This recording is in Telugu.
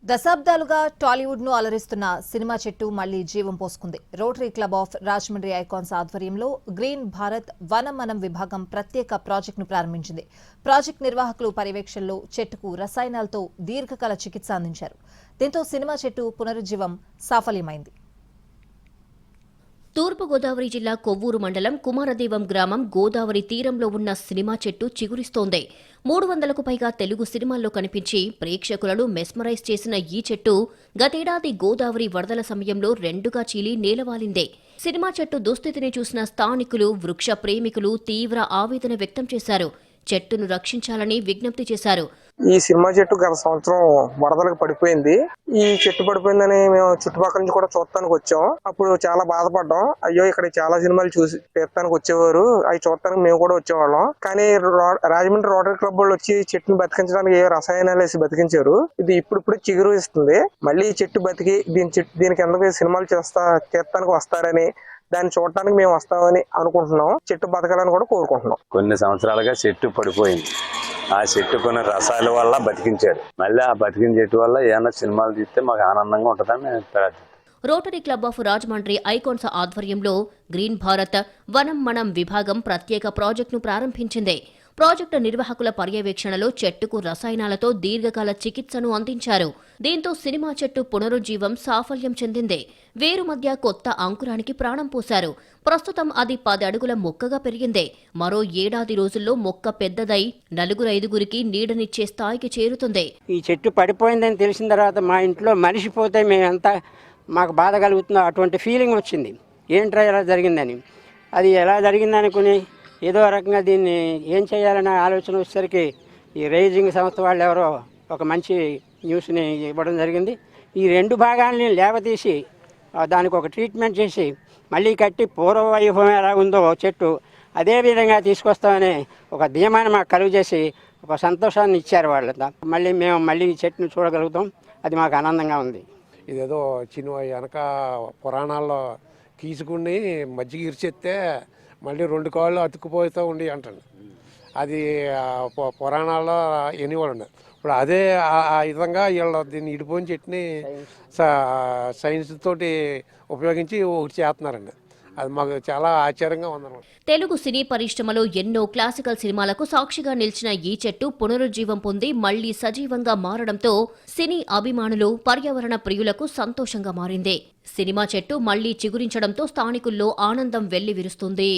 దశాబ్దాలుగా టాలీవుడ్ ను అలరిస్తున్న సినిమా చెట్టు మళ్లీ జీవం పోసుకుంది. Rotary club of Rajahmundry icons ఆధ్వర్యంలో గ్రీన్ భారత్ వనం మనం విభాగం ప్రత్యేక ప్రాజెక్టును ప్రారంభించింది. ప్రాజెక్టు నిర్వాహకులు పర్యవేక్షణలో చెట్టుకు రసాయనాలతో దీర్ఘకాల చికిత్స అందించారు. దీంతో సినిమా చెట్టు పునరుజ్జీవం సాఫల్యమైంది. తూర్పుగోదావరి జిల్లా కొవ్వూరు మండలం కుమారదేవం గ్రామం గోదావరి తీరంలో ఉన్న సినిమా చెట్టు చిగురిస్తోంది. 300కు పైగా తెలుగు సినిమాల్లో కనిపించి ప్రేక్షకులను మెస్మరైజ్ చేసిన ఈ చెట్టు గతేడాది గోదావరి వరదల సమయంలో రెండుగా చీలి నేలవాలిందే. సినిమా చెట్టు దుస్థితిని చూసిన స్థానికులు, వృక్ష ప్రేమికులు తీవ్ర ఆవేదన వ్యక్తం చేశారు. చెట్టును రక్షించాలని విజ్ఞప్తి చేశారు. ఈ సినిమా చెట్టు గత సంవత్సరం వరదలకు పడిపోయింది. ఈ చెట్టు పడిపోయిందని మేము చుట్టుపక్కల నుంచి కూడా చూడటానికి వచ్చాం. అప్పుడు చాలా బాధపడ్డాం. అయ్యో, ఇక్కడ చాలా సినిమాలు చూసి తీర్థానికి వచ్చేవారు, అవి చూడటానికి మేము కూడా వచ్చేవాళ్ళం. కానీ రాజమండ్రి రోటరీ క్లబ్ వాళ్ళు వచ్చి చెట్టును బతికించడానికి ఏ రసాయనాలు వేసి బతికించారు. ఇది ఇప్పుడు చిగురు ఇస్తుంది. మళ్ళీ ఈ చెట్టు బతికి దీనికి ఎందుకు సినిమాలు తీర్థానికి వస్తారని, దాన్ని చూడటానికి మేము వస్తామని అనుకుంటున్నాం. చెట్టు బతకాలని కూడా కోరుకుంటున్నాం. కొన్ని సంవత్సరాలుగా చెట్టు పడిపోయింది. ఆ చెట్టు కొన్ని రసాయల వల్ల బతికించారు. మళ్ళీ ఆ బతికిన చెట్టు వల్ల ఏమన్నా సినిమాలు తీస్తే మాకు ఆనందంగా ఉంటుందని మేము ప్రార్థిస్తాం. Rotary club of Rajahmundry icons ఆధ్వర్యంలో గ్రీన్ భారత్ వనం మనం విభాగం ప్రత్యేక ప్రాజెక్టును ప్రారంభించింది. ప్రాజెక్టు నిర్వాహకుల పర్యవేక్షణలో చెట్టుకు రసాయనాలతో దీర్ఘకాల చికిత్సను అందించారు. దీంతో సినిమా చెట్టు పునరుజ్జీవం సాఫల్యం చెందింది. వేరు మధ్య కొత్త అంకురానికి ప్రాణం పోశారు. ప్రస్తుతం అది 10 అడుగుల మొక్కగా పెరిగింది. మరో 7 రోజుల్లో మొక్క పెద్దదై 4-5గురికి నీడనిచ్చే స్థాయికి చేరుతుంది. ఈ చెట్టు పడిపోయిందని తెలిసిన తర్వాత మా ఇంట్లో మనిషి పోతే మేమంతా మాకు బాధ కలుగుతుందో అటువంటి ఫీలింగ్ వచ్చింది. ఏంట్రా ఇలా జరిగిందని. అది ఎలా జరిగిందనుకుని ఏదో రకంగా దీన్ని ఏం చేయాలనే ఆలోచన వచ్చేసరికి ఈ రైజింగ్ సంస్థ వాళ్ళు ఎవరో ఒక మంచి న్యూస్ని ఇవ్వడం జరిగింది. ఈ 2 భాగాల్ని లేవతీసి దానికి ఒక ట్రీట్మెంట్ చేసి మళ్ళీ కట్టి పూర్వ వైభవం ఎలా ఉందో చెట్టు అదే విధంగా తీసుకొస్తామని ఒక ధీమాన్ని మాకు కలుగు చేసి ఒక సంతోషాన్ని ఇచ్చారు వాళ్ళంతా. మళ్ళీ ఈ చెట్టును చూడగలుగుతాం. అది మాకు ఆనందంగా ఉంది. ఇదేదో చిన్న వెనక పురాణాల్లో కీచుకుని మజ్జిగ ఇరిచెత్తే మళ్ళీ 2 కాళ్ళు అతుక్కుపోతూ ఉండి అంటాడు. అది పురాణాల్లో ఎనివాడు. ఇప్పుడు అదే ఆ విధంగా వీళ్ళు దీన్ని ఇడిపోయిన చెట్టుని సైన్స్ తోటి ఉపయోగించి ఒకటి చేస్తున్నారండి. అది మాకు చాలా ఆశ్చర్యంగా ఉందన్నమాట. తెలుగు సినీ పరిశ్రమలో ఎన్నో క్లాసికల్ సినిమాలకు సాక్షిగా నిలిచిన ఈ చెట్టు పునరుజ్జీవం పొంది మళ్లీ సజీవంగా మారడంతో సినీ అభిమానులు, పర్యావరణ ప్రియులకు సంతోషంగా మారింది. సినిమా చెట్టు మళ్లీ చిగురించడంతో స్థానికుల్లో ఆనందం వెల్లివిరుస్తుంది.